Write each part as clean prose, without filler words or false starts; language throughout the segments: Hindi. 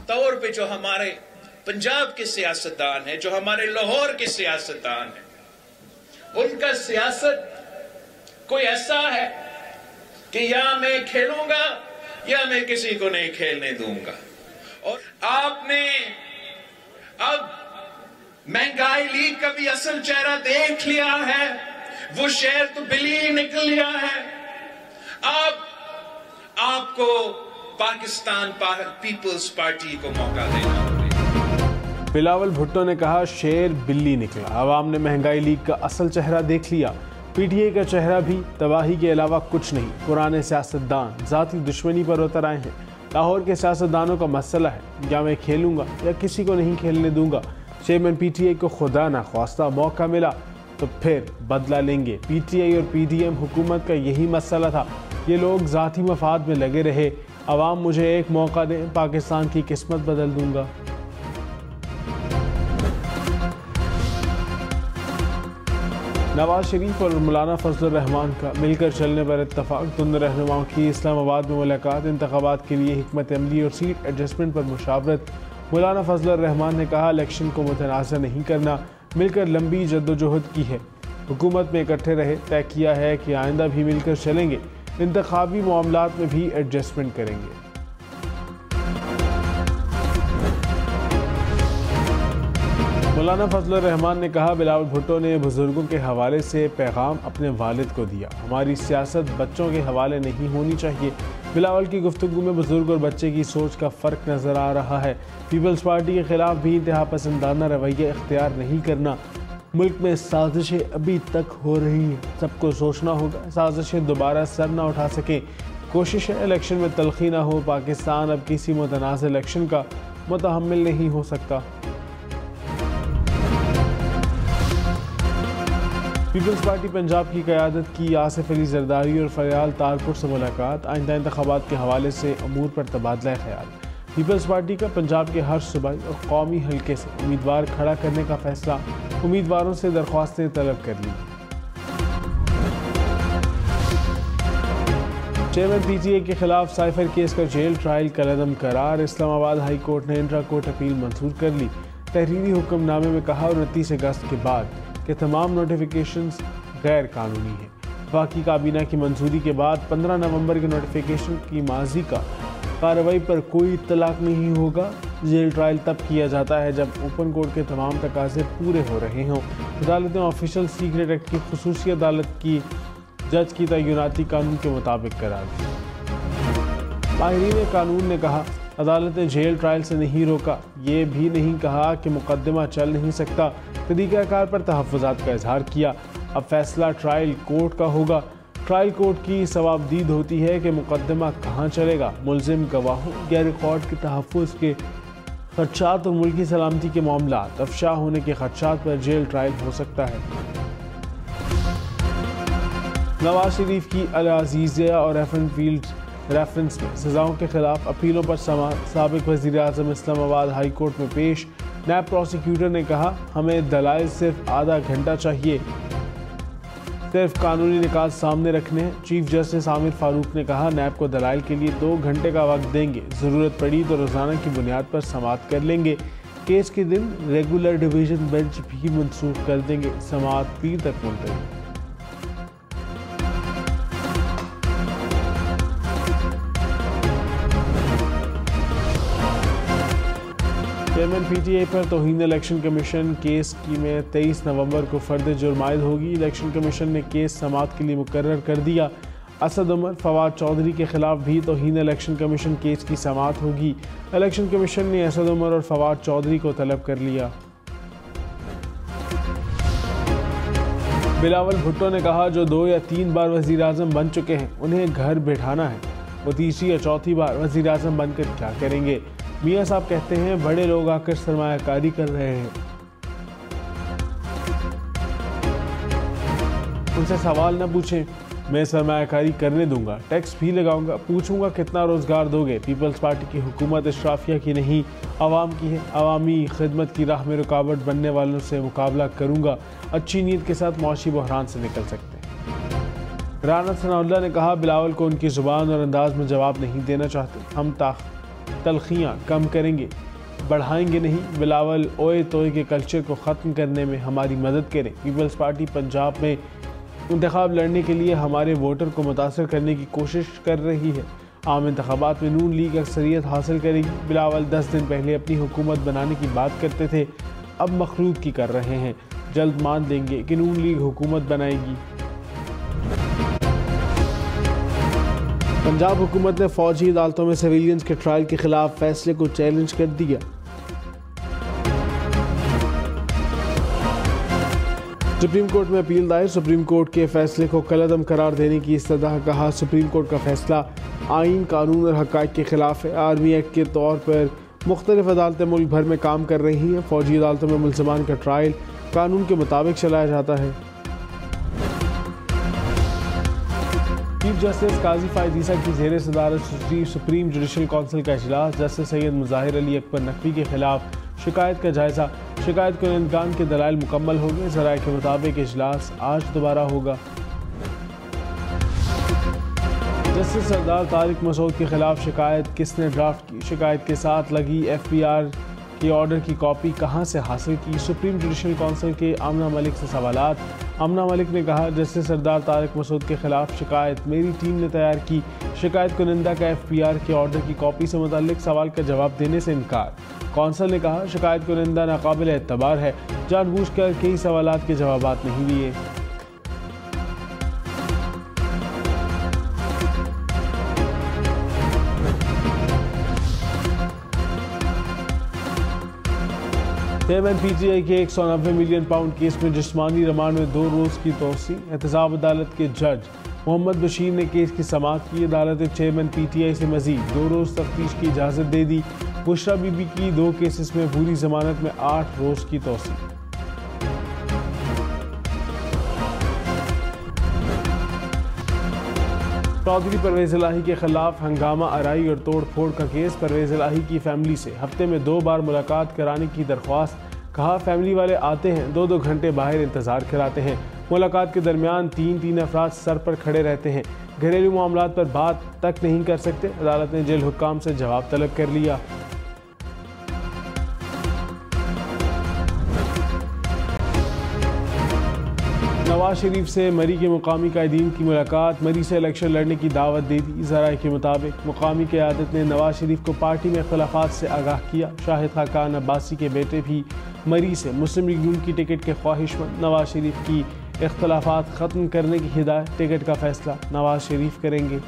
तौर पे जो हमारे पंजाब के सियासतदान हैं, जो हमारे लाहौर के सियासतदान हैं, उनका सियासत कोई ऐसा है कि या मैं खेलूंगा या मैं किसी को नहीं खेलने दूंगा। और आपने अब महंगाई लीग का भी असल चेहरा देख लिया है, वो शेर तो बिल्ली निकल लिया है। अब आपको पाकिस्तान पीपल्स पार्टी को मौका देना होगा। बिलावल भुट्टो ने कहा, शेर बिल्ली निकला, आवाम ने महंगाई लीग का असल चेहरा देख लिया। पीटीआई का चेहरा भी तबाही के अलावा कुछ नहीं। पुराने सियासतदान जाती दुश्मनी पर उतर आए हैं। लाहौर के सियासतदानों का मसला है, या मैं खेलूंगा या किसी को नहीं खेलने दूंगा। चेयरमैन पीटीआई को खुदा ना ख्वास्ता मौका मिला तो फिर बदला लेंगे। पीटीआई और पीडीएम हुकूमत का यही मसला था। ये लोग जाती मफाद में लगे रहे। अवाम मुझे एक मौका दें, पाकिस्तान की किस्मत बदल दूंगा। नवाज शरीफ और मौलाना फजल रहमान का मिलकर चलने पर इत्तफाक। दोनों रहनुमाओं की इस्लामाबाद में मुलाकात। इंतखाबात के लिए हिकमत अमली और सीट एडजस्टमेंट पर मुशावरत। मौलाना फजल रहमान ने कहा, इलेक्शन को मुतनाज़ नहीं करना, मिलकर लंबी जद्दोजहद की है। हुकूमत में इकट्ठे रहे, तय किया है कि आइंदा भी मिलकर चलेंगे। इंतखाबी मामलात में भी एडजस्टमेंट करेंगे। मौलाना फजल रहमान ने कहा, बिलावल भुट्टो ने बुजुर्गों के हवाले से पैगाम अपने वालिद को दिया। हमारी सियासत बच्चों के हवाले नहीं होनी चाहिए। बिलावल की गुफ्तगू में बुजुर्ग और बच्चे की सोच का फ़र्क नज़र आ रहा है। पीपल्स पार्टी के खिलाफ भी इंतहा पसंदाना रवैया इख्तियार नहीं करना। मुल्क में साजिशें अभी तक हो रही हैं, सबको सोचना होगा, साजिशें दोबारा सर ना उठा सकें। कोशिश है इलेक्शन में तलखी ना हो। पाकिस्तान अब किसी मुतनाज़ इलेक्शन का मुतहम्मिल नहीं हो सकता। पीपल्स पार्टी पंजाब की क़यादत की आसिफ अली जरदारी और फरियाल तारपुर से मुलाकात। आइंदा इंतखाबात के हवाले से अमूर पर तबादला ख्याल। पीपल्स पार्टी का पंजाब के हर सूबाई और कौमी हल्के से उम्मीदवार खड़ा करने का फैसला। उम्मीदवारों से दरख्वास्तें तलब कर ली। चेयरमैन पीटीआई के खिलाफ साइफर केस का जेल ट्रायल कलअदम करार। इस्लामाबाद हाई कोर्ट ने इंट्रा कोर्ट अपील मंजूर कर ली। तहरीरी हुक्मनामे में कहा, 29 अगस्त के बाद के तमाम नोटिफिकेशंस गैर कानूनी हैं। वफाकी काबीना की मंजूरी के बाद 15 नवंबर के नोटिफिकेशन की माजी का कार्रवाई पर कोई इत्तलाक नहीं होगा। जेल ट्रायल तब किया जाता है जब ओपन कोर्ट के तमाम तकाजे पूरे हो रहे हों। अदालत ने ऑफिशियल सीक्रेट एक्ट की खुसूसी अदालत की जज की तय्युनाती कानून के मुताबिक करार दी। माहिरीन कानून ने कहा, अदालत ने जेल ट्रायल से नहीं रोका, ये भी नहीं कहा कि मुकदमा चल नहीं सकता। तरीक़ाकार पर तहफ़्फ़ुज़ात का इजहार किया। अब फैसला ट्रायल कोर्ट का होगा। ट्रायल कोर्ट की सवाबदीद होती है कि मुकदमा कहाँ चलेगा। मुलजिम गवाहों या रिकॉर्ड के तहफ़्फ़ुज़ के खदशात और मुल्की सलामती के मामलात अफशा होने के खदशात पर जेल ट्रायल हो सकता है। नवाज शरीफ की अल अज़ीज़िया और एफनफील्ड रेफरेंस में सज़ाओं के खिलाफ अपीलों पर साबिक़ वज़ीर आज़म इस्लामाबाद हाई कोर्ट में पेश। नैब प्रोसिक्यूटर ने कहा, हमें दलाइल सिर्फ आधा घंटा चाहिए, सिर्फ कानूनी निकात सामने रखने हैं। चीफ जस्टिस आमिर फारूक ने कहा, नैब को दलाइल के लिए 2 घंटे का वक्त देंगे, ज़रूरत पड़ी तो रोज़ाना की बुनियाद पर समाअत कर लेंगे। केस के दिन रेगुलर डिवीज़न बेंच भी मनसूख कर देंगे। समाअत पीर तक मुलतवी। चेयरमैन पीटीआई पर तौहीन इलेक्शन कमीशन केस की में 23 नवंबर को फर्द जुर्म आयद होगी। इलेक्शन कमीशन ने केस समाअत के लिए मुकर्रर कर दिया। असद उमर, फवाद चौधरी के खिलाफ भी तौहीन इलेक्शन कमीशन केस की समाअत होगी। इलेक्शन कमीशन ने असद उमर और फवाद चौधरी को तलब कर लिया। बिलावल भुट्टो ने कहा, जो 2 या 3 बार वज़ीर आज़म बन चुके हैं उन्हें घर बैठाना है, वो तीसरी या चौथी बार वज़ीर आज़म बनकर क्या करेंगे। मियाँ साहब कहते हैं, बड़े लोग आकर सरमायाकारी कर रहे हैं, उनसे सवाल न पूछें। मैं सरमायाकारी करने दूंगा, टैक्स भी लगाऊंगा, पूछूंगा कितना रोजगार दोगे। पीपल्स पार्टी की हुकूमत अशराफिया की नहीं, आवाम की है। अवामी खिदमत की राह में रुकावट बनने वालों से मुकाबला करूंगा। अच्छी नीयत के साथ मुआशी बहरान से निकल सकते हैं। राना सनाउल्लाह ने कहा, बिलावल को उनकी ज़ुबान और अंदाज में जवाब नहीं देना चाहते। हम तलखियाँ कम करेंगे, बढ़ाएंगे नहीं। बिलावल ओए तोए के कल्चर को ख़त्म करने में हमारी मदद करें। पीपल्स पार्टी पंजाब में इंतखाब लड़ने के लिए हमारे वोटर को मुतासर करने की कोशिश कर रही है। आम इंतखाबात में नून लीग अक्सरियत हासिल करेगी। बिलावल 10 दिन पहले अपनी हुकूमत बनाने की बात करते थे, अब मखलूत की कर रहे हैं। जल्द मान देंगे कि नून लीग हुकूमत बनाएगी। पंजाब हुकूमत ने फौजी अदालतों में सिविलियंस के ट्रायल के खिलाफ फैसले को चैलेंज कर दिया। सुप्रीम कोर्ट में अपील दायर। सुप्रीम कोर्ट के फैसले को कलअदम करार देने की इस्तदा। कहा, सुप्रीम कोर्ट का फैसला आइन, कानून और हक़ाइक़ के खिलाफ है। आर्मी एक्ट के तौर पर मुख्तलिफ अदालतें मुल्क भर में काम कर रही हैं। फौजी अदालतों में मुल्ज़मान का ट्रायल कानून के मुताबिक चलाया जाता है। चीफ जस्टिस काजी फ़ायद ईसा की ज़ेर सदारत सुप्रीम जुडिशल काउंसिल का इजलास। जस्टिस सैयद मुज़ाहिर अली अकबर नकवी के खिलाफ शिकायत का जायज़ा। शिकायत कुनंदगान के दलाइल मुकम्मल हो गए। ज़राए के मुताबिक इजलास आज दोबारा होगा। जस्टिस सरदार तारिक मसूद के खिलाफ शिकायत किसने ड्राफ्ट की? शिकायत के साथ लगी FPR के ऑर्डर की कॉपी कहां से हासिल की? सुप्रीम जुडिशल काउंसिल के आमना मलिक से सवालात। आमना मलिक ने कहा, जस्टिस सरदार तारिक मसूद के खिलाफ शिकायत मेरी टीम ने तैयार की। शिकायत कुनिंदा का FPR के ऑर्डर की कॉपी से मुताल्लिक सवाल का जवाब देने से इनकार। कौंसल ने कहा, शिकायत कुनिंदा नाकाबिल एतबार है, जानबूझकर कई सवालात के जवाबात नहीं लिए। चेयरमैन PTI के 190 मिलियन पाउंड केस में जिस्मानी रिमांड में 2 रोज़ की तोसी। एहतसाब अदालत के जज मोहम्मद बशीर ने केस की समाअत की। अदालत ने चेयरमैन PTI से मजीद 2 रोज़ तफ्तीश की इजाज़त दे दी। बुशरा बीबी की 2 केसेस में पूरी जमानत में 8 रोज़ की तोसी। चौधरी परवेज़ इलाही के खिलाफ हंगामा आराई और तोड़ फोड़ का केस। परवेज़ इलाही की फैमिली से हफ्ते में 2 बार मुलाकात कराने की दरख्वास्त। कहा, फैमिली वाले आते हैं, 2-2 घंटे बाहर इंतज़ार कराते हैं। मुलाकात के दरमियान 3-3 अफराद सर पर खड़े रहते हैं। घरेलू मामलात पर बात तक नहीं कर सकते। अदालत ने जेल हुक्काम से जवाब तलब कर लिया। नवाज शरीफ से मरी के मुकामी कायदीन की मुलाकात। मरी से इलेक्शन लड़ने की दावत दे दी। ज़राए के मुताबिक मुकामी क़यादत ने नवाज शरीफ को पार्टी में इख्तलाफात से आगाह किया। शाहिद खाकान अब्बासी के बेटे भी मरी से मुस्लिम लीग नून की टिकट के ख्वाहिशमंद। नवाज शरीफ की इख्तलाफात ख़त्म करने की हिदायत। टिकट का फैसला नवाज शरीफ करेंगे।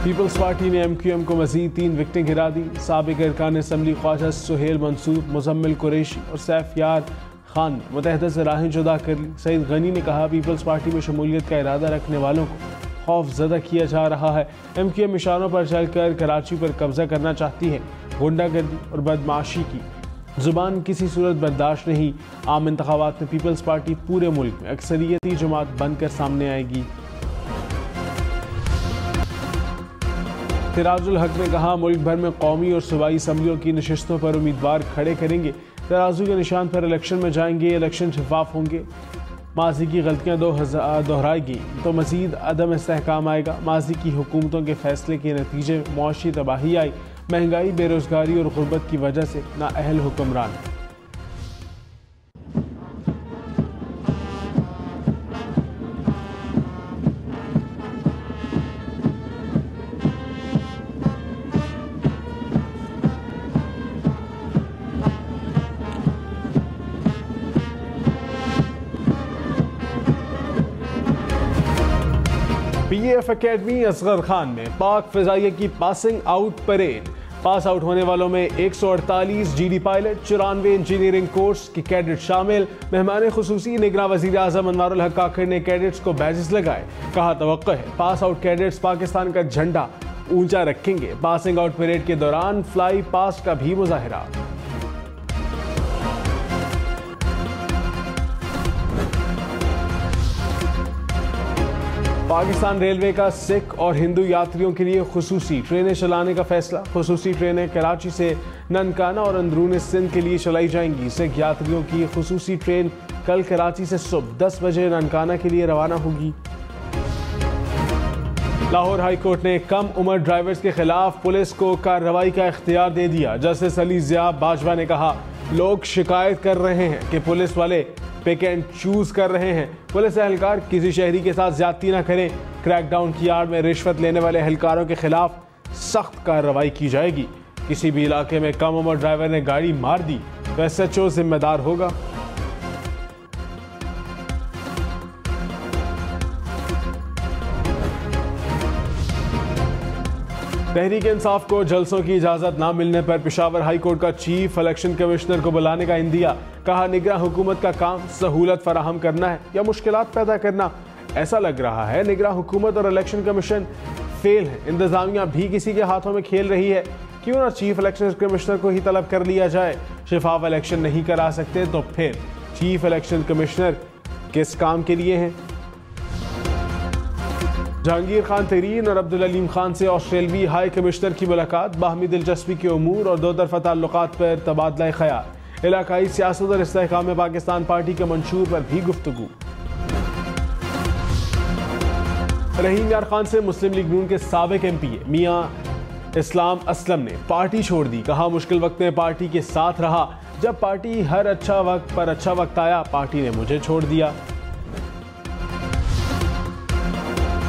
पीपल्स पार्टी ने MQM को मज़ीद 3 विकटें गिरा दी। साबिक अरकान असम्बली ख्वाजा सुहेल मंसूर, मुजम्मिल कुरैशी और सैफ यार खान ने मुतहदा से राहें जुदा कर ली। सईद गनी ने कहा, पीपल्स पार्टी में शमूलियत का इरादा रखने वालों को खौफजदा किया जा रहा है। MQM इशारों पर चलकर कराची पर कब्जा करना चाहती है। गुंडागर्दी और बदमाशी की जुबान किसी सूरत बर्दाश्त नहीं। आम इंतखाबात में पीपल्स पार्टी पूरे मुल्क में अक्सरियती जमात बनकर सामने आएगी। सिराजुल हक ने कहा, मुल्क भर में कौमी और सूबाई असम्बलियों की नशिस्तों पर उम्मीदवार खड़े करेंगे। तराजू के निशान पर इलेक्शन में जाएंगे। इलेक्शन शफाफ होंगे। माजी की गलतियां दोहराएगी तो मजीद अदम इस्तेहकाम आएगा। माजी की हुकूमतों के फैसले के नतीजे में मुआशी तबाही आई। महंगाई, बेरोजगारी और गुर्बत की वजह से नाअहल हुक्मरान। PAF अकेडमी असगर खान में पाक फिजाइया की passing out parade. Pass out होने वालों में 148 GD पायलट, 94 इंजीनियरिंग कोर्स के कैडेट शामिल। मेहमान खुसूसी निगरान वज़ीर आज़म अनवारुल हक काकड़ ने कैडेट्स को बैजेस लगाए। कहा, तवक्को है पास आउट कैडेट्स पाकिस्तान का झंडा ऊंचा रखेंगे। पासिंग आउट परेड के दौरान फ्लाई पास्ट का भी मुजाहिरा। पाकिस्तान रेलवे का सिख और हिंदू यात्रियों के लिए खुसूसी ट्रेनें चलाने का फैसला। खुसूसी ट्रेनें कराची से ननकाना और अंदरून सिंध के लिए चलाई जाएंगी। सिख यात्रियों की खुसूसी ट्रेन कल कराची से सुबह 10 बजे ननकाना के लिए रवाना होगी। लाहौर हाई कोर्ट ने कम उम्र ड्राइवर्स के खिलाफ पुलिस को कार्रवाई का इख्तियार दे दिया। जस्टिस अली ज़िया बाजवा ने कहा, लोग शिकायत कर रहे हैं कि पुलिस वाले पिक एंड चूज कर रहे हैं। पुलिस एहलकार किसी शहरी के साथ ज्यादती न करें। क्रैकडाउन की आड़ में रिश्वत लेने वाले एहलकारों के खिलाफ सख्त कार्रवाई की जाएगी। किसी भी इलाके में कम उम्र ड्राइवर ने गाड़ी मार दी तो SHO जिम्मेदार होगा। तहरीक इंसाफ को जलसों की इजाजत न मिलने पर पेशावर हाई कोर्ट का चीफ इलेक्शन कमिश्नर को बुलाने का इंदिया। कहा, निगरान हुकूमत का काम सहूलत फराहम करना है या मुश्किलात पैदा करना। ऐसा लग रहा है निगरान हुकूमत और इलेक्शन कमीशन फेल है। इंतजामिया भी किसी के हाथों में खेल रही है। क्यों ना चीफ इलेक्शन कमिश्नर को ही तलब कर लिया जाए। शिफाफ इलेक्शन नहीं करा सकते तो फिर चीफ इलेक्शन कमिश्नर किस काम के लिए हैं। जहांगीर खान तरीन और अब्दुल अलीम खान से ऑस्ट्रेलवी हाई कमिश्नर की मुलाकात। बाहमी दिलचस्पी के उमूर और दो तरफा ताल्लुकात पर तबादला ख्याल। इलाकाई सियासत और इस्तेहकाम में पाकिस्तान पार्टी के मंशूर पर भी गुफ्तगू। रहीम यार खान से मुस्लिम लीग नून के साबिक MP मियां इस्लाम असलम ने पार्टी छोड़ दी। कहा, मुश्किल वक्त में पार्टी के साथ रहा। जब पार्टी हर अच्छा वक्त आया, पार्टी ने मुझे छोड़ दिया।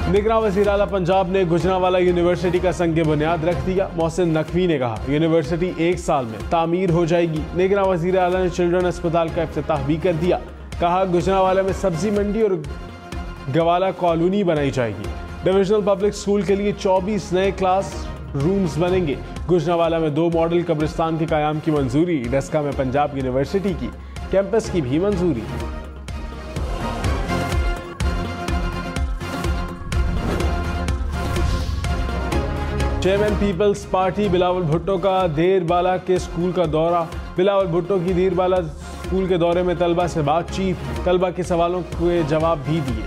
निगरान वज़ीर आला पंजाब ने गुजरांवाला यूनिवर्सिटी का संग बुनियाद रख दिया। मोहसिन नकवी ने कहा, यूनिवर्सिटी 1 साल में तामीर हो जाएगी। निगरान वज़ीर आला ने चिल्ड्रन अस्पताल का इफ्तिताह भी कर दिया। कहा, गुजरांवाला में सब्जी मंडी और गवाला कॉलोनी बनाई जाएगी। डिविजनल पब्लिक स्कूल के लिए 24 नए क्लास रूम्स बनेंगे। गुजरांवाला में 2 मॉडल कब्रिस्तान के कायम की मंजूरी। डस्का में पंजाब यूनिवर्सिटी की कैंपस की भी मंजूरी। चेयरमैन पीपल्स पार्टी बिलावल भुट्टो का देरबाला के स्कूल का दौरा। बिलावल भुट्टो की देरबाला स्कूल के दौरे में तलबा से बातचीत, तलबा के सवालों के जवाब भी दिए।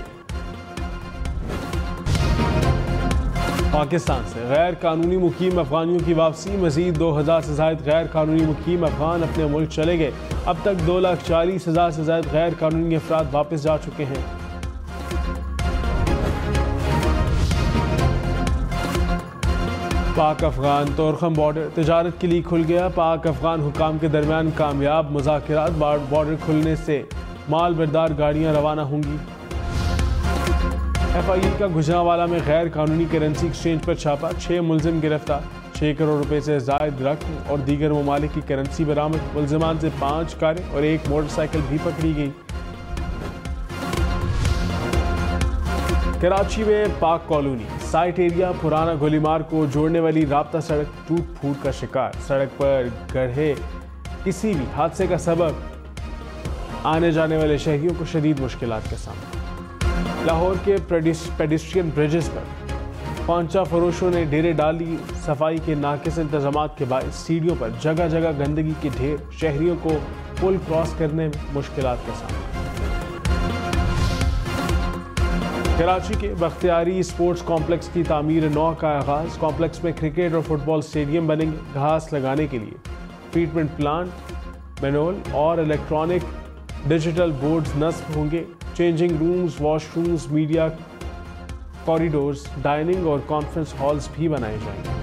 पाकिस्तान से गैर कानूनी मुकीम अफगानियों की वापसी। मजीद 2000 से ज्यादा गैर कानूनी मुकीम अफगान अपने मुल्क चले गए। अब तक 2,40,000 से ज्यादा गैर कानूनी अफराद वापस जा चुके हैं। पाक अफगान तोरखम बॉर्डर तिजारत के लिए खुल गया। पाक अफगान हुकाम के दरमियान कामयाब मुज़ाकरात। बॉर्डर खुलने से माल बरदार गाड़ियां रवाना होंगी। FIE का गुजरांवाला में गैर कानूनी करेंसी एक्सचेंज पर छापा। 6 मुलजिम गिरफ्तार। 6 करोड़ रुपए से जायद रकम और दीगर ममालिक की करेंसी बरामद। मुलजिमान से 5 कारें और 1 मोटरसाइकिल भी पकड़ी गई। कराची में पाक कॉलोनी साइट एरिया पुराना गोलीमार को जोड़ने वाली राब्ता सड़क टूट फूट का शिकार। सड़क पर गड्ढे किसी भी हादसे का सबब। आने जाने वाले शहरियों को शदीद मुश्किलात का सामना। लाहौर के पेडिस्ट्रियन ब्रिजेस पर पांचा फरोशों ने डेरे डाली। सफाई के नाकिस इंतजामात के बायस सीढ़ियों पर जगह जगह गंदगी के ढेर। शहरियों को पुल क्रॉस करने में मुश्किलात का सामना। कराची के बख्तियारी स्पोर्ट्स कॉम्प्लेक्स की तामीर 9 का आगाज। कॉम्प्लेक्स में क्रिकेट और फुटबॉल स्टेडियम बनेंगे। घास लगाने के लिए ट्रीटमेंट प्लांट, मैनुअल और इलेक्ट्रॉनिक डिजिटल बोर्ड्स नस्ब होंगे। Changing rooms, washrooms, media corridors, dining और कॉन्फ्रेंस हॉल्स भी बनाए जाएंगे।